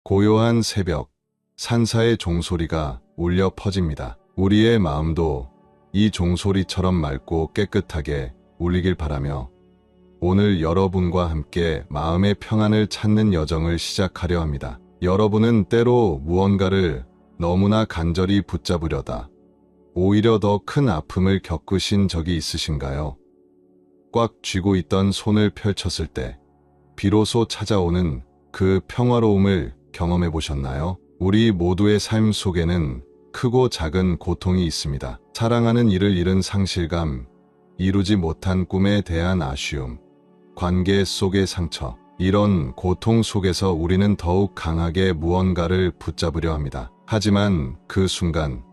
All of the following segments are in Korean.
고요한 새벽, 산사의 종소리가 울려 퍼집니다. 우리의 마음도 이 종소리처럼 맑고 깨끗하게 울리길 바라며 오늘 여러분과 함께 마음의 평안을 찾는 여정을 시작하려 합니다. 여러분은 때로 무언가를 너무나 간절히 붙잡으려다 오히려 더 큰 아픔을 겪으신 적이 있으신가요? 꽉 쥐고 있던 손을 펼쳤을 때 비로소 찾아오는 그 평화로움을 경험해 보셨나요? 우리 모두의 삶 속에는 크고 작은 고통이 있습니다. 사랑하는 이를 잃은 상실감, 이루지 못한 꿈에 대한 아쉬움, 관계 속의 상처, 이런 고통 속에서 우리는 더욱 강하게 무언가를 붙잡으려 합니다. 하지만 그 순간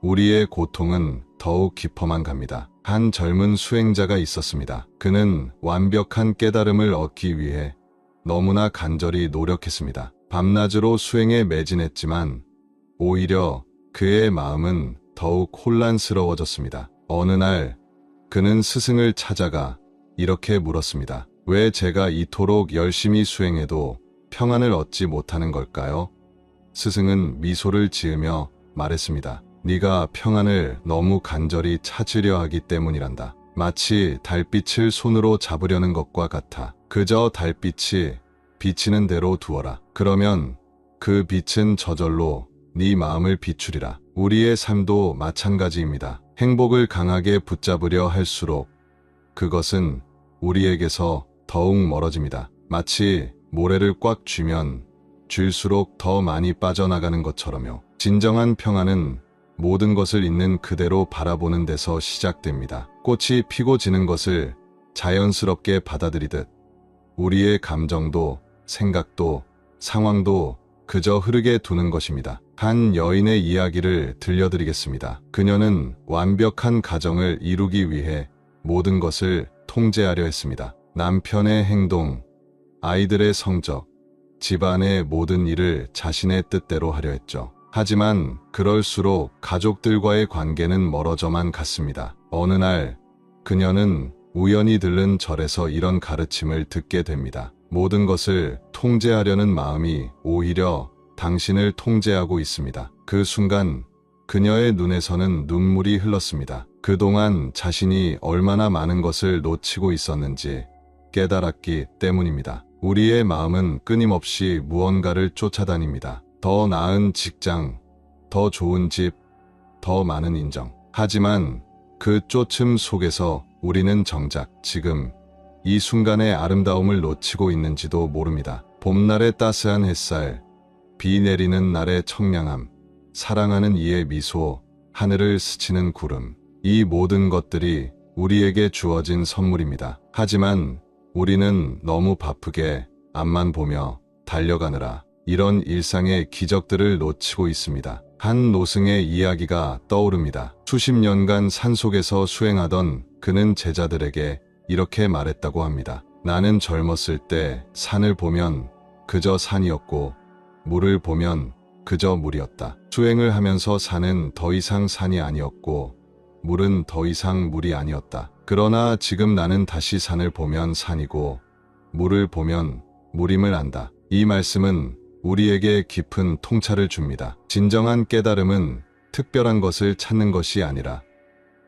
우리의 고통은 더욱 깊어만 갑니다. 한 젊은 수행자가 있었습니다. 그는 완벽한 깨달음을 얻기 위해 너무나 간절히 노력했습니다. 밤낮으로 수행에 매진했지만 오히려 그의 마음은 더욱 혼란스러워졌습니다. 어느 날 그는 스승을 찾아가 이렇게 물었습니다. 왜 제가 이토록 열심히 수행해도 평안을 얻지 못하는 걸까요? 스승은 미소를 지으며 말했습니다. 네가 평안을 너무 간절히 찾으려 하기 때문이란다. 마치 달빛을 손으로 잡으려는 것과 같아. 그저 달빛이 비치는 대로 두어라. 그러면 그 빛은 저절로 네 마음을 비추리라. 우리의 삶도 마찬가지입니다. 행복을 강하게 붙잡으려 할수록 그것은 우리에게서 더욱 멀어집니다. 마치 모래를 꽉 쥐면 쥘수록 더 많이 빠져나가는 것처럼요. 진정한 평안은 모든 것을 있는 그대로 바라보는 데서 시작됩니다. 꽃이 피고 지는 것을 자연스럽게 받아들이듯 우리의 감정도 생각도 상황도 그저 흐르게 두는 것입니다. 한 여인의 이야기를 들려드리겠습니다. 그녀는 완벽한 가정을 이루기 위해 모든 것을 통제하려 했습니다. 남편의 행동, 아이들의 성적, 집안의 모든 일을 자신의 뜻대로 하려 했죠. 하지만 그럴수록 가족들과의 관계는 멀어져만 갔습니다. 어느 날 그녀는 우연히 들른 절에서 이런 가르침을 듣게 됩니다. 모든 것을 통제하려는 마음이 오히려 당신을 통제하고 있습니다. 그 순간 그녀의 눈에서는 눈물이 흘렀습니다. 그동안 자신이 얼마나 많은 것을 놓치고 있었는지 깨달았기 때문입니다. 우리의 마음은 끊임없이 무언가를 쫓아다닙니다. 더 나은 직장, 더 좋은 집, 더 많은 인정. 하지만 그 쫓음 속에서 우리는 정작 지금 이 순간의 아름다움을 놓치고 있는지도 모릅니다. 봄날의 따스한 햇살, 비 내리는 날의 청량함, 사랑하는 이의 미소, 하늘을 스치는 구름. 이 모든 것들이 우리에게 주어진 선물입니다. 하지만 우리는 너무 바쁘게 앞만 보며 달려가느라 이런 일상의 기적들을 놓치고 있습니다. 한 노승의 이야기가 떠오릅니다. 수십 년간 산속에서 수행하던 그는 제자들에게 이렇게 말했다고 합니다. 나는 젊었을 때 산을 보면 그저 산이었고 물을 보면 그저 물이었다. 수행을 하면서 산은 더 이상 산이 아니었고 물은 더 이상 물이 아니었다. 그러나 지금 나는 다시 산을 보면 산이고 물을 보면 물임을 안다. 이 말씀은 우리에게 깊은 통찰을 줍니다. 진정한 깨달음은 특별한 것을 찾는 것이 아니라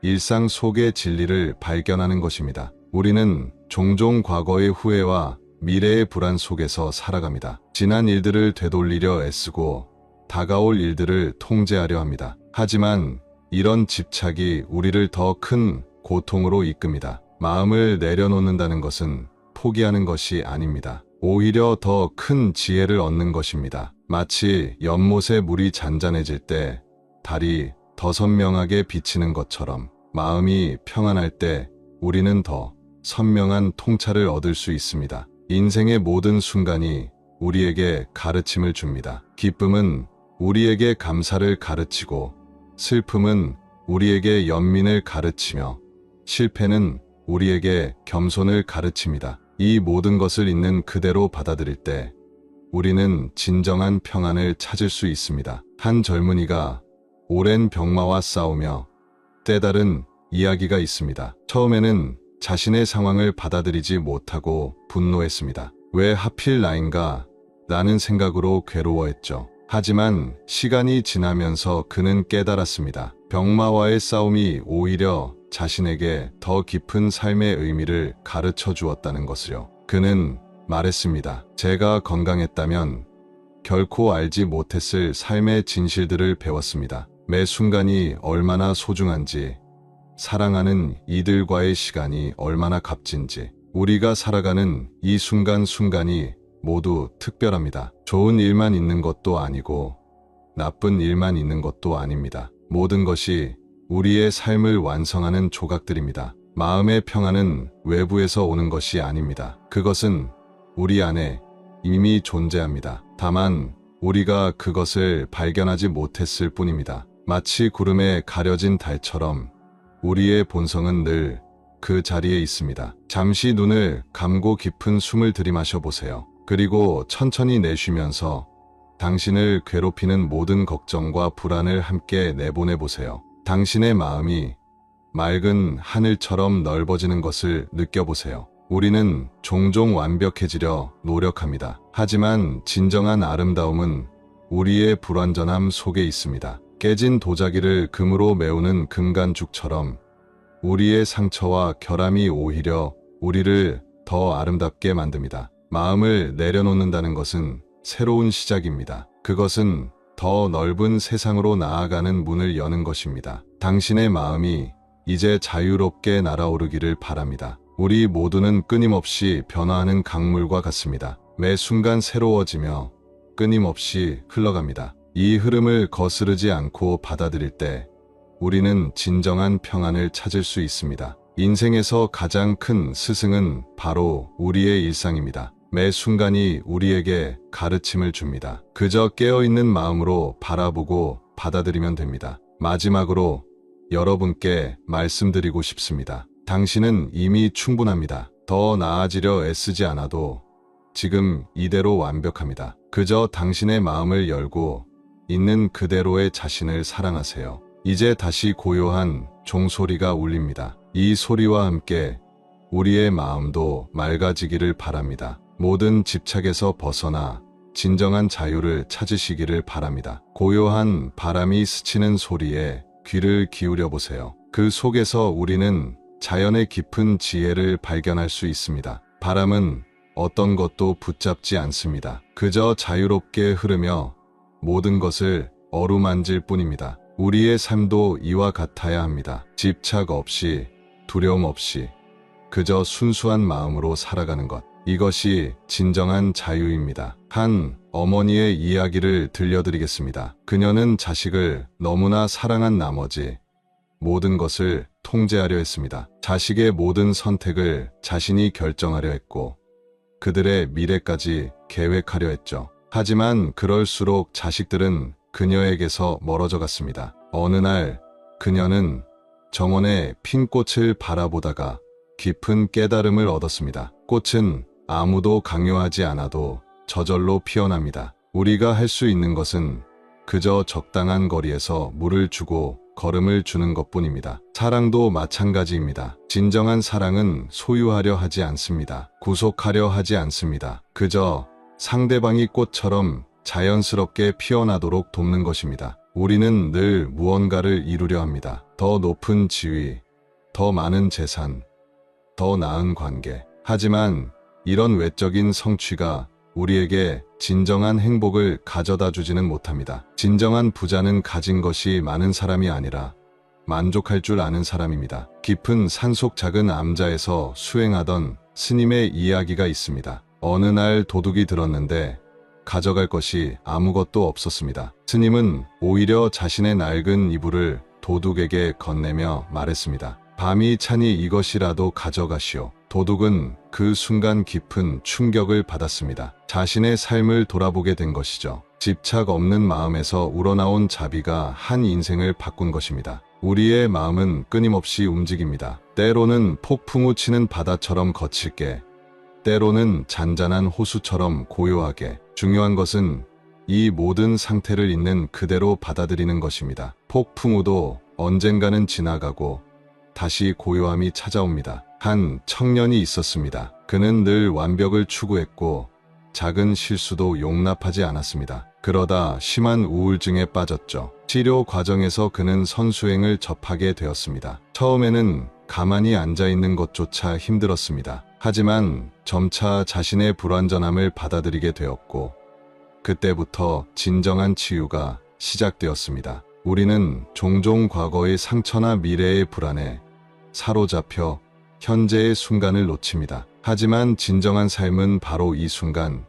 일상 속의 진리를 발견하는 것입니다. 우리는 종종 과거의 후회와 미래의 불안 속에서 살아갑니다. 지난 일들을 되돌리려 애쓰고 다가올 일들을 통제하려 합니다. 하지만 이런 집착이 우리를 더 큰 고통으로 이끕니다. 마음을 내려놓는다는 것은 포기하는 것이 아닙니다. 오히려 더 큰 지혜를 얻는 것입니다. 마치 연못의 물이 잔잔해질 때 달이 더 선명하게 비치는 것처럼 마음이 평안할 때 우리는 더 선명한 통찰을 얻을 수 있습니다. 인생의 모든 순간이 우리에게 가르침을 줍니다. 기쁨은 우리에게 감사를 가르치고 슬픔은 우리에게 연민을 가르치며 실패는 우리에게 겸손을 가르칩니다. 이 모든 것을 있는 그대로 받아들일 때 우리는 진정한 평안을 찾을 수 있습니다. 한 젊은이가 오랜 병마와 싸우며 때다른 이야기가 있습니다. 처음에는 자신의 상황을 받아들이지 못하고 분노했습니다. 왜 하필 나인가? 라는 생각으로 괴로워했죠. 하지만 시간이 지나면서 그는 깨달았습니다. 병마와의 싸움이 오히려 자신에게 더 깊은 삶의 의미를 가르쳐 주었다는 것을요. 그는 말했습니다. 제가 건강했다면 결코 알지 못했을 삶의 진실들을 배웠습니다. 매 순간이 얼마나 소중한지, 사랑하는 이들과의 시간이 얼마나 값진지, 우리가 살아가는 이 순간순간이 모두 특별합니다. 좋은 일만 있는 것도 아니고 나쁜 일만 있는 것도 아닙니다. 모든 것이 우리의 삶을 완성하는 조각들입니다. 마음의 평안은 외부에서 오는 것이 아닙니다. 그것은 우리 안에 이미 존재합니다. 다만 우리가 그것을 발견하지 못했을 뿐입니다. 마치 구름에 가려진 달처럼 우리의 본성은 늘 그 자리에 있습니다. 잠시 눈을 감고 깊은 숨을 들이마셔 보세요. 그리고 천천히 내쉬면서 당신을 괴롭히는 모든 걱정과 불안을 함께 내보내 보세요. 당신의 마음이 맑은 하늘처럼 넓어지는 것을 느껴보세요. 우리는 종종 완벽해지려 노력합니다. 하지만 진정한 아름다움은 우리의 불완전함 속에 있습니다. 깨진 도자기를 금으로 메우는 금간죽처럼 우리의 상처와 결함이 오히려 우리를 더 아름답게 만듭니다. 마음을 내려놓는다는 것은 새로운 시작입니다. 그것은 더 넓은 세상으로 나아가는 문을 여는 것입니다. 당신의 마음이 이제 자유롭게 날아오르기를 바랍니다. 우리 모두는 끊임없이 변화하는 강물과 같습니다. 매 순간 새로워지며 끊임없이 흘러갑니다. 이 흐름을 거스르지 않고 받아들일 때 우리는 진정한 평안을 찾을 수 있습니다. 인생에서 가장 큰 스승은 바로 우리의 일상입니다. 매 순간이 우리에게 가르침을 줍니다. 그저 깨어있는 마음으로 바라보고 받아들이면 됩니다. 마지막으로 여러분께 말씀드리고 싶습니다. 당신은 이미 충분합니다. 더 나아지려 애쓰지 않아도 지금 이대로 완벽합니다. 그저 당신의 마음을 열고 있는 그대로의 자신을 사랑하세요. 이제 다시 고요한 종소리가 울립니다. 이 소리와 함께 우리의 마음도 맑아지기를 바랍니다. 모든 집착에서 벗어나 진정한 자유를 찾으시기를 바랍니다. 고요한 바람이 스치는 소리에 귀를 기울여 보세요. 그 속에서 우리는 자연의 깊은 지혜를 발견할 수 있습니다. 바람은 어떤 것도 붙잡지 않습니다. 그저 자유롭게 흐르며 모든 것을 어루만질 뿐입니다. 우리의 삶도 이와 같아야 합니다. 집착 없이, 두려움 없이, 그저 순수한 마음으로 살아가는 것. 이것이 진정한 자유입니다. 한 어머니의 이야기를 들려드리겠습니다. 그녀는 자식을 너무나 사랑한 나머지 모든 것을 통제하려 했습니다. 자식의 모든 선택을 자신이 결정하려 했고 그들의 미래까지 계획하려 했죠. 하지만 그럴수록 자식들은 그녀에게서 멀어져 갔습니다. 어느 날 그녀는 정원의 핀 꽃을 바라보다가 깊은 깨달음을 얻었습니다. 꽃은 아무도 강요하지 않아도 저절로 피어납니다. 우리가 할 수 있는 것은 그저 적당한 거리에서 물을 주고 걸음을 주는 것뿐입니다. 사랑도 마찬가지입니다. 진정한 사랑은 소유하려 하지 않습니다. 구속하려 하지 않습니다. 그저 상대방이 꽃처럼 자연스럽게 피어나도록 돕는 것입니다. 우리는 늘 무언가를 이루려 합니다. 더 높은 지위, 더 많은 재산, 더 나은 관계. 하지만 이런 외적인 성취가 우리에게 진정한 행복을 가져다 주지는 못합니다. 진정한 부자는 가진 것이 많은 사람이 아니라 만족할 줄 아는 사람입니다. 깊은 산속 작은 암자에서 수행하던 스님의 이야기가 있습니다. 어느 날 도둑이 들었는데 가져갈 것이 아무것도 없었습니다. 스님은 오히려 자신의 낡은 이불을 도둑에게 건네며 말했습니다. 밤이 차니 이것이라도 가져가시오. 도둑은 그 순간 깊은 충격을 받았습니다. 자신의 삶을 돌아보게 된 것이죠. 집착 없는 마음에서 우러나온 자비가 한 인생을 바꾼 것입니다. 우리의 마음은 끊임없이 움직입니다. 때로는 폭풍우 치는 바다처럼 거칠게, 때로는 잔잔한 호수처럼 고요하게. 중요한 것은 이 모든 상태를 있는 그대로 받아들이는 것입니다. 폭풍우도 언젠가는 지나가고 다시 고요함이 찾아옵니다. 한 청년이 있었습니다. 그는 늘 완벽을 추구했고 작은 실수도 용납하지 않았습니다. 그러다 심한 우울증에 빠졌죠. 치료 과정에서 그는 선수행을 접하게 되었습니다. 처음에는 가만히 앉아 있는 것조차 힘들었습니다. 하지만 점차 자신의 불완전함을 받아들이게 되었고, 그때부터 진정한 치유가 시작되었습니다. 우리는 종종 과거의 상처나 미래의 불안에 사로잡혀 현재의 순간을 놓칩니다. 하지만 진정한 삶은 바로 이 순간,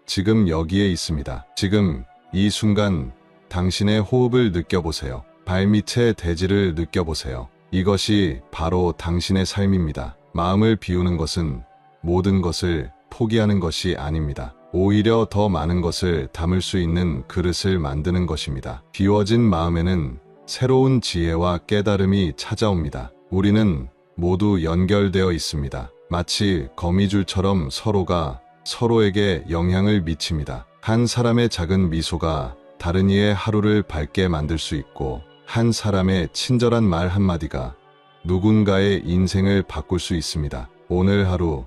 지금 여기에 있습니다. 지금 이 순간 당신의 호흡을 느껴보세요. 발밑의 대지를 느껴보세요. 이것이 바로 당신의 삶입니다. 마음을 비우는 것은 모든 것을 포기하는 것이 아닙니다. 오히려 더 많은 것을 담을 수 있는 그릇을 만드는 것입니다. 비워진 마음에는 새로운 지혜와 깨달음이 찾아옵니다. 우리는 모두 연결되어 있습니다. 마치 거미줄처럼 서로가 서로에게 영향을 미칩니다. 한 사람의 작은 미소가 다른 이의 하루를 밝게 만들 수 있고, 한 사람의 친절한 말 한마디가 누군가의 인생을 바꿀 수 있습니다. 오늘 하루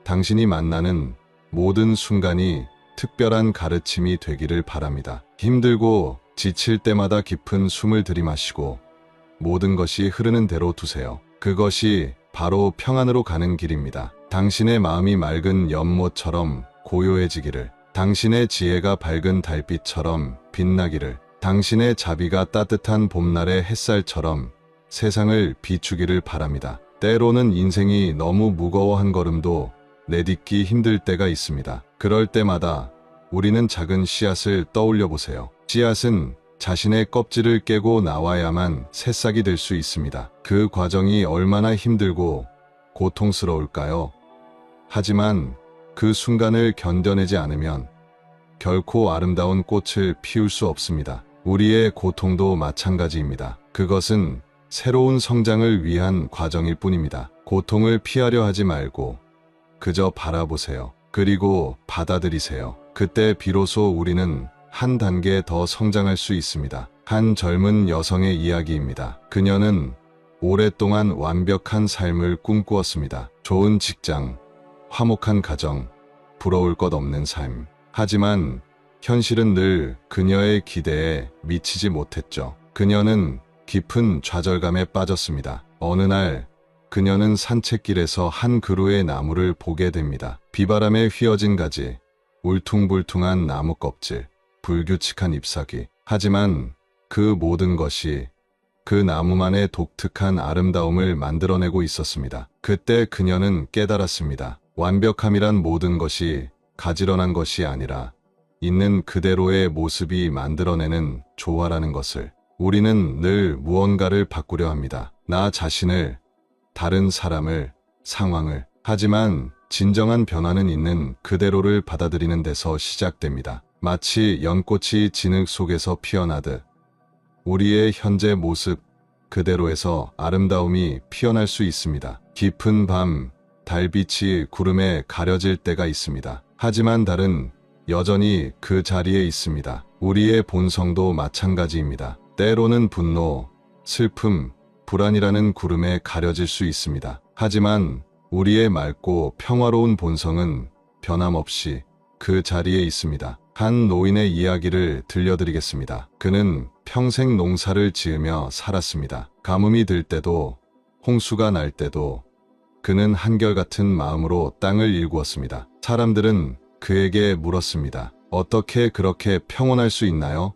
당신이 만나는 모든 순간이 특별한 가르침이 되기를 바랍니다. 힘들고 지칠 때마다 깊은 숨을 들이마시고 모든 것이 흐르는 대로 두세요. 그것이 바로 평안으로 가는 길입니다. 당신의 마음이 맑은 연못처럼 고요해지기를, 당신의 지혜가 밝은 달빛처럼 빛나기를, 당신의 자비가 따뜻한 봄날의 햇살처럼 세상을 비추기를 바랍니다. 때로는 인생이 너무 무거워 한 걸음도 내딛기 힘들 때가 있습니다. 그럴 때마다 우리는 작은 씨앗을 떠올려 보세요. 씨앗은 자신의 껍질을 깨고 나와야만 새싹이 될 수 있습니다. 그 과정이 얼마나 힘들고 고통스러울까요? 하지만 그 순간을 견뎌내지 않으면 결코 아름다운 꽃을 피울 수 없습니다. 우리의 고통도 마찬가지입니다. 그것은 새로운 성장을 위한 과정일 뿐입니다. 고통을 피하려 하지 말고 그저 바라보세요. 그리고 받아들이세요. 그때 비로소 우리는 한 단계 더 성장할 수 있습니다. 한 젊은 여성의 이야기입니다. 그녀는 오랫동안 완벽한 삶을 꿈꾸었습니다. 좋은 직장, 화목한 가정, 부러울 것 없는 삶. 하지만 현실은 늘 그녀의 기대에 미치지 못했죠. 그녀는 깊은 좌절감에 빠졌습니다. 어느 날 그녀는 산책길에서 한 그루의 나무를 보게 됩니다. 비바람에 휘어진 가지, 울퉁불퉁한 나무 껍질, 불규칙한 잎사귀. 하지만 그 모든 것이 그 나무만의 독특한 아름다움을 만들어내고 있었습니다. 그때 그녀는 깨달았습니다. 완벽함이란 모든 것이 가지런한 것이 아니라 있는 그대로의 모습이 만들어내는 조화라는 것을. 우리는 늘 무언가를 바꾸려 합니다. 나 자신을, 다른 사람을, 상황을. 하지만 진정한 변화는 있는 그대로를 받아들이는 데서 시작됩니다. 마치 연꽃이 진흙 속에서 피어나듯 우리의 현재 모습 그대로에서 아름다움이 피어날 수 있습니다. 깊은 밤, 달빛이 구름에 가려질 때가 있습니다. 하지만 달은 여전히 그 자리에 있습니다. 우리의 본성도 마찬가지입니다. 때로는 분노, 슬픔, 불안이라는 구름에 가려질 수 있습니다. 하지만 우리의 맑고 평화로운 본성은 변함없이 그 자리에 있습니다. 한 노인의 이야기를 들려드리겠습니다. 그는 평생 농사를 지으며 살았습니다. 가뭄이 들 때도, 홍수가 날 때도 그는 한결같은 마음으로 땅을 일구었습니다. 사람들은 그에게 물었습니다. 어떻게 그렇게 평온할 수 있나요?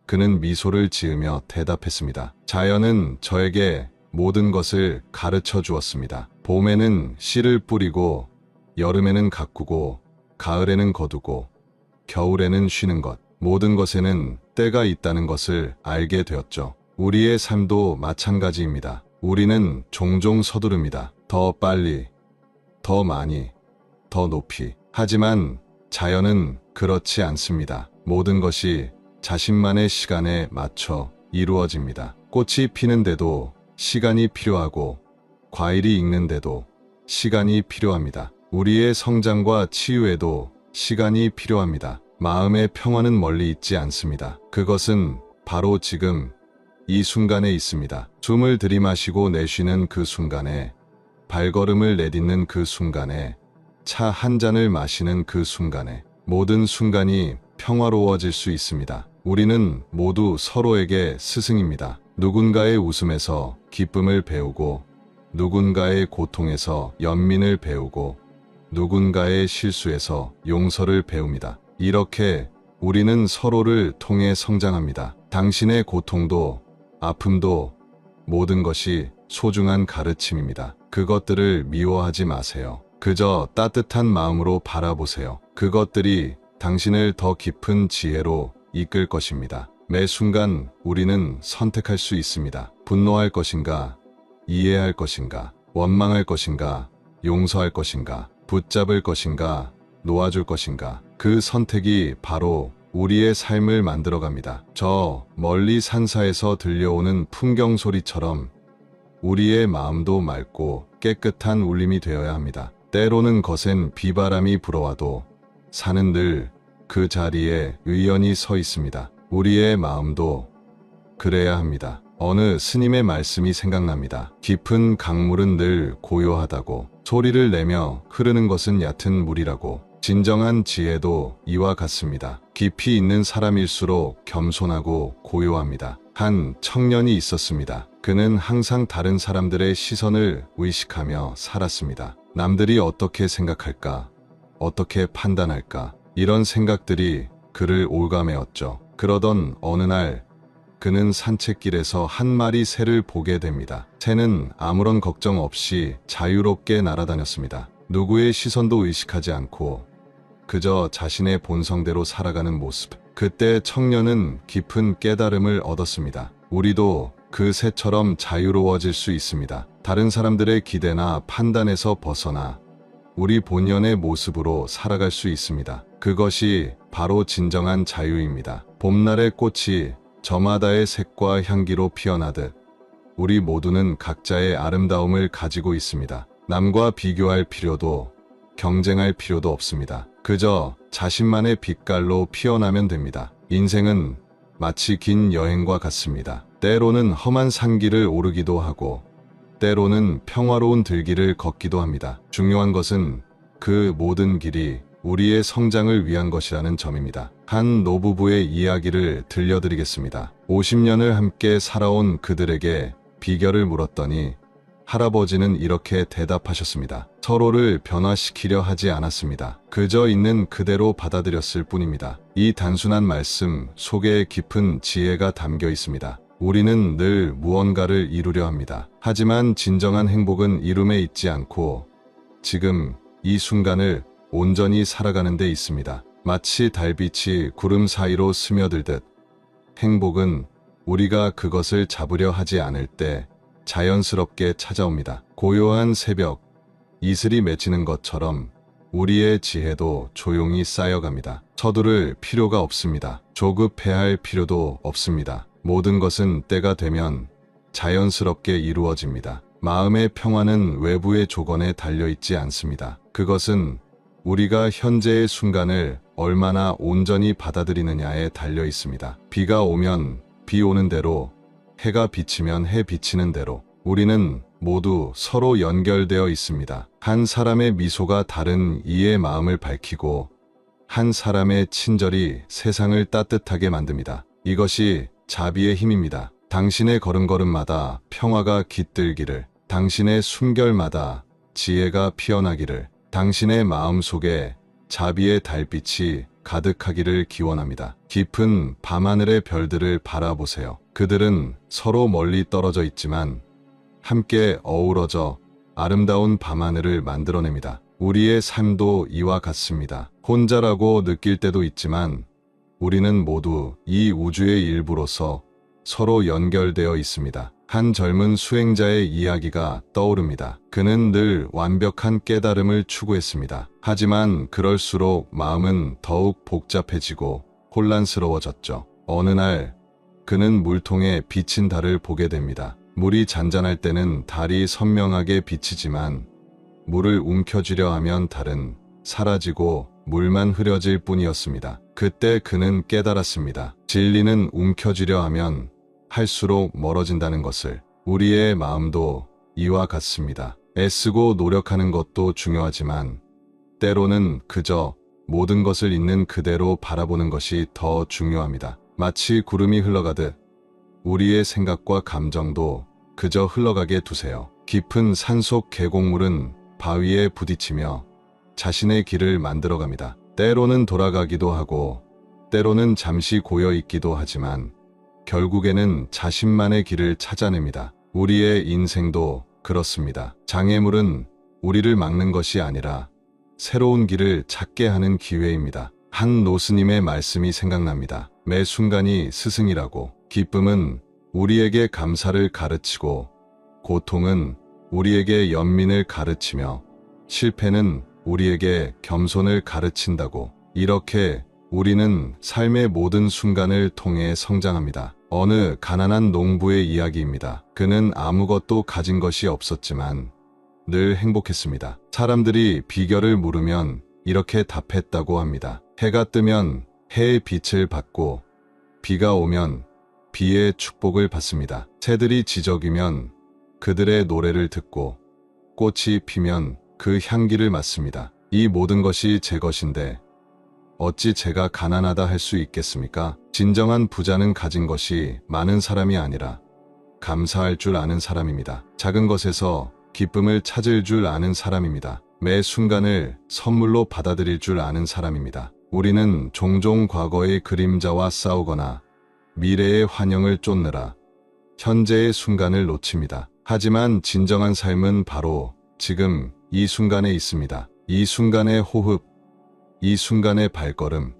그는 미소를 지으며 대답했습니다. 자연은 저에게 모든 것을 가르쳐 주었습니다. 봄에는 씨를 뿌리고, 여름에는 가꾸고, 가을에는 거두고, 겨울에는 쉬는 것. 모든 것에는 때가 있다는 것을 알게 되었죠. 우리의 삶도 마찬가지입니다. 우리는 종종 서두릅니다. 더 빨리, 더 많이, 더 높이. 하지만 자연은 그렇지 않습니다. 모든 것이 자신만의 시간에 맞춰 이루어집니다. 꽃이 피는데도 시간이 필요하고, 과일이 익는데도 시간이 필요합니다. 우리의 성장과 치유에도 시간이 필요합니다. 마음의 평화는 멀리 있지 않습니다. 그것은 바로 지금 이 순간에 있습니다. 숨을 들이마시고 내쉬는 그 순간에, 발걸음을 내딛는 그 순간에, 차 한 잔을 마시는 그 순간에, 모든 순간이 평화로워질 수 있습니다. 우리는 모두 서로에게 스승입니다. 누군가의 웃음에서 기쁨을 배우고, 누군가의 고통에서 연민을 배우고, 누군가의 실수에서 용서를 배웁니다. 이렇게 우리는 서로를 통해 성장합니다. 당신의 고통도, 아픔도 모든 것이 소중한 가르침입니다. 그것들을 미워하지 마세요. 그저 따뜻한 마음으로 바라보세요. 그것들이 당신을 더 깊은 지혜로 이끌 것입니다. 매 순간 우리는 선택할 수 있습니다. 분노할 것인가, 이해할 것인가, 원망할 것인가, 용서할 것인가, 붙잡을 것인가, 놓아줄 것인가. 그 선택이 바로 우리의 삶을 만들어갑니다. 저 멀리 산사에서 들려오는 풍경 소리처럼 우리의 마음도 맑고 깨끗한 울림이 되어야 합니다. 때로는 거센 비바람이 불어와도 산은 늘 그 자리에 의연히 서 있습니다. 우리의 마음도 그래야 합니다. 어느 스님의 말씀이 생각납니다. 깊은 강물은 늘 고요하다고, 소리를 내며 흐르는 것은 얕은 물이라고. 진정한 지혜도 이와 같습니다. 깊이 있는 사람일수록 겸손하고 고요합니다. 한 청년이 있었습니다. 그는 항상 다른 사람들의 시선을 의식하며 살았습니다. 남들이 어떻게 생각할까? 어떻게 판단할까? 이런 생각들이 그를 올가매었죠. 그러던 어느 날 그는 산책길에서 한 마리 새를 보게 됩니다. 새는 아무런 걱정 없이 자유롭게 날아다녔습니다. 누구의 시선도 의식하지 않고 그저 자신의 본성대로 살아가는 모습. 그때 청년은 깊은 깨달음을 얻었습니다. 우리도 그 새처럼 자유로워질 수 있습니다. 다른 사람들의 기대나 판단에서 벗어나 우리 본연의 모습으로 살아갈 수 있습니다. 그것이 바로 진정한 자유입니다. 봄날의 꽃이 저마다의 색과 향기로 피어나듯 우리 모두는 각자의 아름다움을 가지고 있습니다. 남과 비교할 필요도 경쟁할 필요도 없습니다. 그저 자신만의 빛깔로 피어나면 됩니다. 인생은 마치 긴 여행과 같습니다. 때로는 험한 산길을 오르기도 하고 때로는 평화로운 들길을 걷기도 합니다. 중요한 것은 그 모든 길이 우리의 성장을 위한 것이라는 점입니다. 한 노부부의 이야기를 들려드리겠습니다. 50년을 함께 살아온 그들에게 비결을 물었더니 할아버지는 이렇게 대답하셨습니다. 서로를 변화시키려 하지 않았습니다. 그저 있는 그대로 받아들였을 뿐입니다. 이 단순한 말씀 속에 깊은 지혜가 담겨 있습니다. 우리는 늘 무언가를 이루려 합니다. 하지만 진정한 행복은 이룸에 있지 않고 지금 이 순간을 온전히 살아가는 데 있습니다. 마치 달빛이 구름 사이로 스며들듯 행복은 우리가 그것을 잡으려 하지 않을 때 자연스럽게 찾아옵니다. 고요한 새벽, 이슬이 맺히는 것처럼 우리의 지혜도 조용히 쌓여갑니다. 서두를 필요가 없습니다. 조급해할 필요도 없습니다. 모든 것은 때가 되면 자연스럽게 이루어집니다. 마음의 평화는 외부의 조건에 달려있지 않습니다. 그것은 우리가 현재의 순간을 얼마나 온전히 받아들이느냐에 달려 있습니다. 비가 오면 비 오는 대로, 해가 비치면 해 비치는 대로 우리는 모두 서로 연결되어 있습니다. 한 사람의 미소가 다른 이의 마음을 밝히고 한 사람의 친절이 세상을 따뜻하게 만듭니다. 이것이 자비의 힘입니다. 당신의 걸음걸음마다 평화가 깃들기를, 당신의 숨결마다 지혜가 피어나기를, 당신의 마음속에 자비의 달빛이 가득하기를 기원합니다. 깊은 밤하늘의 별들을 바라보세요. 그들은 서로 멀리 떨어져 있지만 함께 어우러져 아름다운 밤하늘을 만들어냅니다. 우리의 삶도 이와 같습니다. 혼자라고 느낄 때도 있지만 우리는 모두 이 우주의 일부로서 서로 연결되어 있습니다. 한 젊은 수행자의 이야기가 떠오릅니다. 그는 늘 완벽한 깨달음을 추구했습니다. 하지만 그럴수록 마음은 더욱 복잡해지고 혼란스러워졌죠. 어느 날 그는 물통에 비친 달을 보게 됩니다. 물이 잔잔할 때는 달이 선명하게 비치지만 물을 움켜쥐려 하면 달은 사라지고 물만 흐려질 뿐이었습니다. 그때 그는 깨달았습니다. 진리는 움켜쥐려 하면 할수록 멀어진다는 것을. 우리의 마음도 이와 같습니다. 애쓰고 노력하는 것도 중요하지만 때로는 그저 모든 것을 있는 그대로 바라보는 것이 더 중요합니다. 마치 구름이 흘러가듯 우리의 생각과 감정도 그저 흘러가게 두세요. 깊은 산속 계곡물은 바위에 부딪히며 자신의 길을 만들어갑니다. 때로는 돌아가기도 하고 때로는 잠시 고여 있기도 하지만 결국에는 자신만의 길을 찾아냅니다. 우리의 인생도 그렇습니다. 장애물은 우리를 막는 것이 아니라 새로운 길을 찾게 하는 기회입니다. 한 노스님의 말씀이 생각납니다. 매 순간이 스승이라고. 기쁨은 우리에게 감사를 가르치고 고통은 우리에게 연민을 가르치며 실패는 우리에게 겸손을 가르친다고. 이렇게 우리는 삶의 모든 순간을 통해 성장합니다. 어느 가난한 농부의 이야기입니다. 그는 아무것도 가진 것이 없었지만 늘 행복했습니다. 사람들이 비결을 물으면 이렇게 답했다고 합니다. 해가 뜨면 해의 빛을 받고 비가 오면 비의 축복을 받습니다. 새들이 지저귀면 그들의 노래를 듣고 꽃이 피면 그 향기를 맡습니다. 이 모든 것이 제 것인데 어찌 제가 가난하다 할 수 있겠습니까? 진정한 부자는 가진 것이 많은 사람이 아니라 감사할 줄 아는 사람입니다. 작은 것에서 기쁨을 찾을 줄 아는 사람입니다. 매 순간을 선물로 받아들일 줄 아는 사람입니다. 우리는 종종 과거의 그림자와 싸우거나 미래의 환영을 쫓느라 현재의 순간을 놓칩니다. 하지만 진정한 삶은 바로 지금 이 순간에 있습니다. 이 순간의 호흡, 이 순간의 발걸음,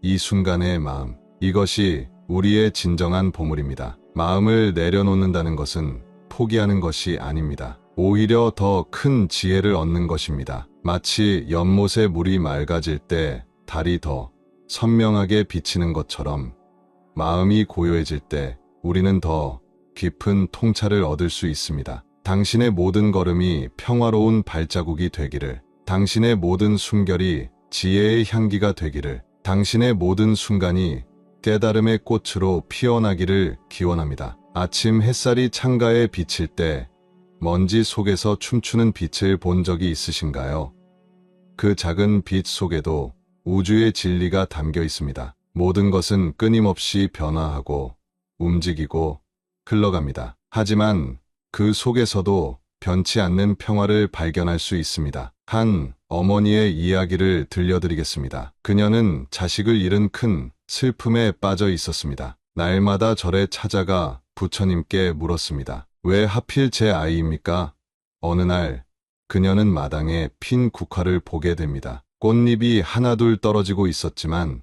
이 순간의 마음. 이것이 우리의 진정한 보물입니다. 마음을 내려놓는다는 것은 포기하는 것이 아닙니다. 오히려 더 큰 지혜를 얻는 것입니다. 마치 연못의 물이 맑아질 때 달이 더 선명하게 비치는 것처럼 마음이 고요해질 때 우리는 더 깊은 통찰을 얻을 수 있습니다. 당신의 모든 걸음이 평화로운 발자국이 되기를, 당신의 모든 숨결이 지혜의 향기가 되기를, 당신의 모든 순간이 깨달음의 꽃으로 피어나기를 기원합니다. 아침 햇살이 창가에 비칠 때 먼지 속에서 춤추는 빛을 본 적이 있으신가요? 그 작은 빛 속에도 우주의 진리가 담겨 있습니다. 모든 것은 끊임없이 변화하고 움직이고 흘러갑니다. 하지만 그 속에서도 변치 않는 평화를 발견할 수 있습니다. 한 어머니의 이야기를 들려드리겠습니다. 그녀는 자식을 잃은 큰 슬픔에 빠져 있었습니다. 날마다 절에 찾아가 부처님께 물었습니다. 왜 하필 제 아이입니까? 어느 날 그녀는 마당에 핀 국화를 보게 됩니다. 꽃잎이 하나둘 떨어지고 있었지만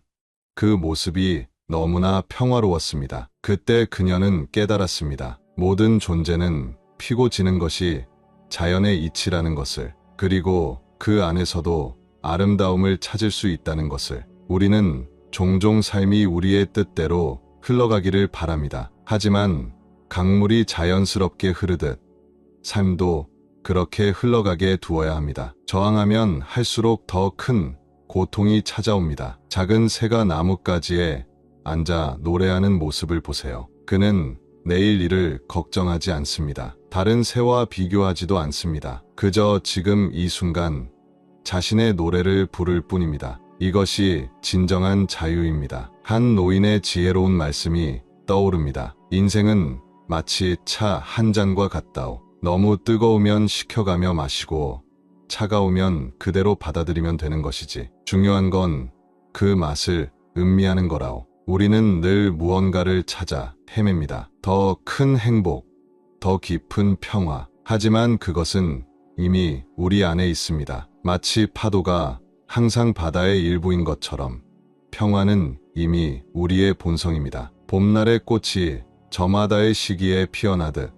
그 모습이 너무나 평화로웠습니다. 그때 그녀는 깨달았습니다. 모든 존재는 피고 지는 것이 자연의 이치라는 것을, 그리고 그 안에서도 아름다움을 찾을 수 있다는 것을. 우리는 종종 삶이 우리의 뜻대로 흘러가기를 바랍니다. 하지만 강물이 자연스럽게 흐르듯 삶도 그렇게 흘러가게 두어야 합니다. 저항하면 할수록 더 큰 고통이 찾아옵니다. 작은 새가 나뭇가지에 앉아 노래하는 모습을 보세요. 그는 내일 일을 걱정하지 않습니다. 다른 새와 비교하지도 않습니다. 그저 지금 이 순간 자신의 노래를 부를 뿐입니다. 이것이 진정한 자유입니다. 한 노인의 지혜로운 말씀이 떠오릅니다. 인생은 마치 차 한 잔과 같다오. 너무 뜨거우면 식혀가며 마시고 차가우면 그대로 받아들이면 되는 것이지. 중요한 건 그 맛을 음미하는 거라오. 우리는 늘 무언가를 찾아 헤맵니다. 더 큰 행복, 더 깊은 평화. 하지만 그것은 이미 우리 안에 있습니다. 마치 파도가 항상 바다의 일부인 것처럼 평화는 이미 우리의 본성입니다. 봄날의 꽃이 저마다의 시기에 피어나듯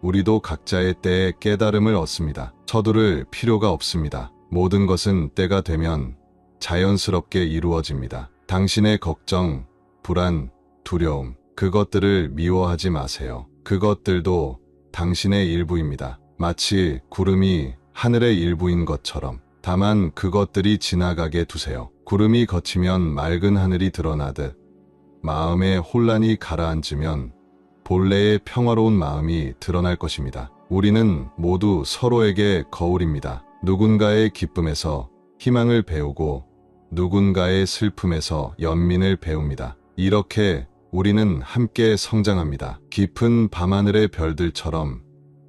우리도 각자의 때에 깨달음을 얻습니다. 서두를 필요가 없습니다. 모든 것은 때가 되면 자연스럽게 이루어집니다. 당신의 걱정, 불안, 두려움, 그것들을 미워하지 마세요. 그것들도 당신의 일부입니다. 마치 구름이 하늘의 일부인 것처럼. 다만 그것들이 지나가게 두세요. 구름이 걷히면 맑은 하늘이 드러나듯 마음의 혼란이 가라앉으면 본래의 평화로운 마음이 드러날 것입니다. 우리는 모두 서로에게 거울입니다. 누군가의 기쁨에서 희망을 배우고 누군가의 슬픔에서 연민을 배웁니다. 이렇게 우리는 함께 성장합니다. 깊은 밤하늘의 별들처럼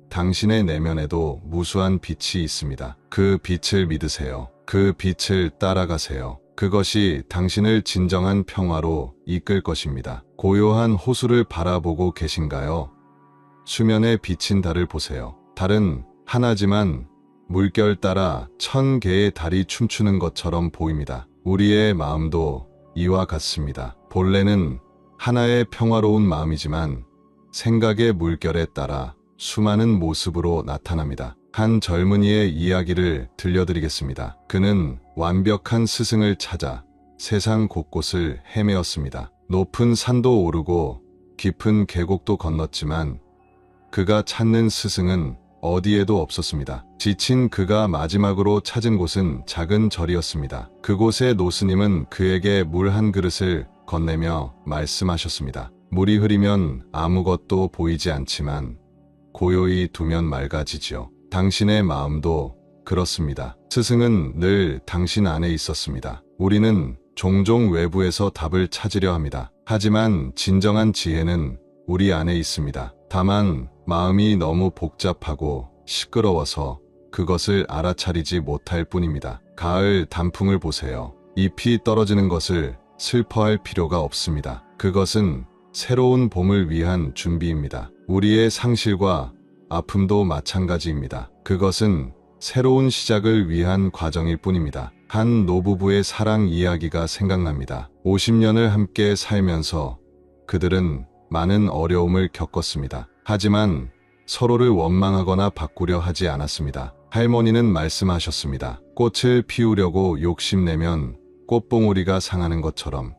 당신의 내면에도 무수한 빛이 있습니다. 그 빛을 믿으세요. 그 빛을 따라가세요. 그것이 당신을 진정한 평화로 이끌 것입니다. 고요한 호수를 바라보고 계신가요? 수면에 비친 달을 보세요. 달은 하나지만 물결 따라 1000개의 달이 춤추는 것처럼 보입니다. 우리의 마음도 이와 같습니다. 본래는 하나의 평화로운 마음이지만 생각의 물결에 따라 수많은 모습으로 나타납니다. 한 젊은이의 이야기를 들려드리겠습니다. 그는 완벽한 스승을 찾아 세상 곳곳을 헤매었습니다. 높은 산도 오르고 깊은 계곡도 건넜지만 그가 찾는 스승은 어디에도 없었습니다. 지친 그가 마지막으로 찾은 곳은 작은 절이었습니다. 그곳의 노스님은 그에게 물 한 그릇을 건네며 말씀하셨습니다. 물이 흐리면 아무것도 보이지 않지만 고요히 두면 맑아지지요. 당신의 마음도 그렇습니다. 스승은 늘 당신 안에 있었습니다. 우리는 종종 외부에서 답을 찾으려 합니다. 하지만 진정한 지혜는 우리 안에 있습니다. 다만 마음이 너무 복잡하고 시끄러워서 그것을 알아차리지 못할 뿐입니다. 가을 단풍을 보세요. 잎이 떨어지는 것을 슬퍼할 필요가 없습니다. 그것은 새로운 봄을 위한 준비입니다. 우리의 상실과 아픔도 마찬가지입니다. 그것은 새로운 시작을 위한 과정일 뿐입니다. 한 노부부의 사랑 이야기가 생각납니다. 50년을 함께 살면서 그들은 많은 어려움을 겪었습니다. 하지만 서로를 원망하거나 바꾸려 하지 않았습니다. 할머니는 말씀하셨습니다. 꽃을 피우려고 욕심내면 꽃봉오리가 상하는 것처럼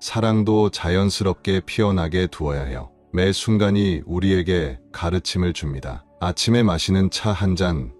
사랑도 자연스럽게 피어나게 두어야 해요. 매 순간이 우리에게 가르침을 줍니다. 아침에 마시는 차 한 잔,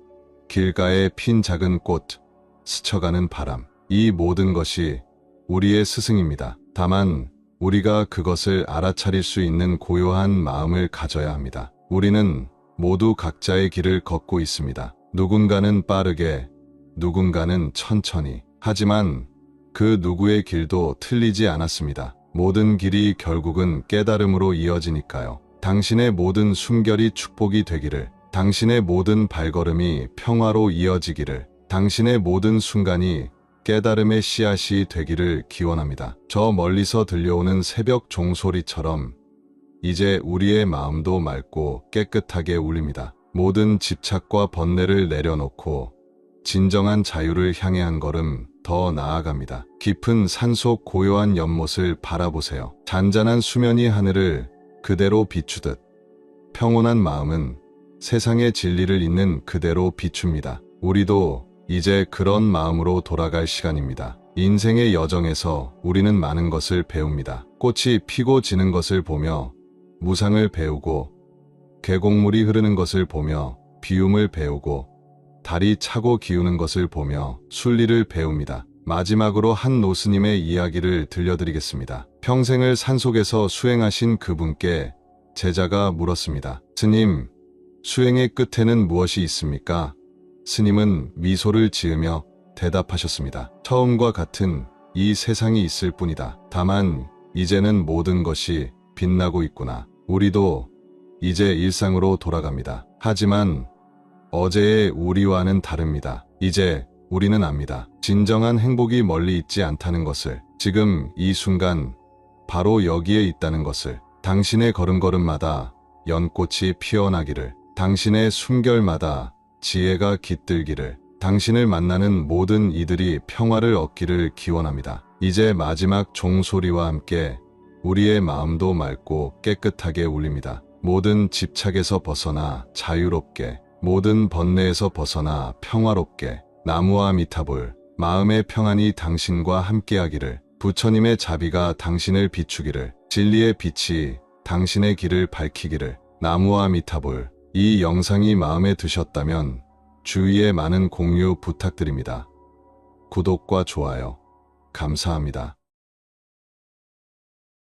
길가에 핀 작은 꽃, 스쳐가는 바람. 이 모든 것이 우리의 스승입니다. 다만 우리가 그것을 알아차릴 수 있는 고요한 마음을 가져야 합니다. 우리는 모두 각자의 길을 걷고 있습니다. 누군가는 빠르게, 누군가는 천천히. 하지만 그 누구의 길도 틀리지 않았습니다. 모든 길이 결국은 깨달음으로 이어지니까요. 당신의 모든 숨결이 축복이 되기를, 당신의 모든 발걸음이 평화로 이어지기를, 당신의 모든 순간이 깨달음의 씨앗이 되기를 기원합니다. 저 멀리서 들려오는 새벽 종소리처럼 이제 우리의 마음도 맑고 깨끗하게 울립니다. 모든 집착과 번뇌를 내려놓고 진정한 자유를 향해 한 걸음 더 나아갑니다. 깊은 산속 고요한 연못을 바라보세요. 잔잔한 수면이 하늘을 그대로 비추듯 평온한 마음은 세상의 진리를 잇는 그대로 비춥니다. 우리도 이제 그런 마음으로 돌아갈 시간입니다. 인생의 여정에서 우리는 많은 것을 배웁니다. 꽃이 피고 지는 것을 보며 무상을 배우고, 계곡물이 흐르는 것을 보며 비움을 배우고, 달이 차고 기우는 것을 보며 순리를 배웁니다. 마지막으로 한 노스님의 이야기를 들려드리겠습니다. 평생을 산속에서 수행하신 그분께 제자가 물었습니다. 스님, 수행의 끝에는 무엇이 있습니까? 스님은 미소를 지으며 대답하셨습니다. 처음과 같은 이 세상이 있을 뿐이다. 다만 이제는 모든 것이 빛나고 있구나. 우리도 이제 일상으로 돌아갑니다. 하지만 어제의 우리와는 다릅니다. 이제 우리는 압니다. 진정한 행복이 멀리 있지 않다는 것을, 지금 이 순간 바로 여기에 있다는 것을, 당신의 걸음걸음마다 연꽃이 피어나기를, 당신의 숨결마다 지혜가 깃들기를, 당신을 만나는 모든 이들이 평화를 얻기를 기원합니다. 이제 마지막 종소리와 함께 우리의 마음도 맑고 깨끗하게 울립니다. 모든 집착에서 벗어나 자유롭게, 모든 번뇌에서 벗어나 평화롭게, 나무와 미타볼, 마음의 평안이 당신과 함께하기를, 부처님의 자비가 당신을 비추기를, 진리의 빛이 당신의 길을 밝히기를. 나무와 미타볼. 이 영상이 마음에 드셨다면 주위에 많은 공유 부탁드립니다. 구독과 좋아요 감사합니다.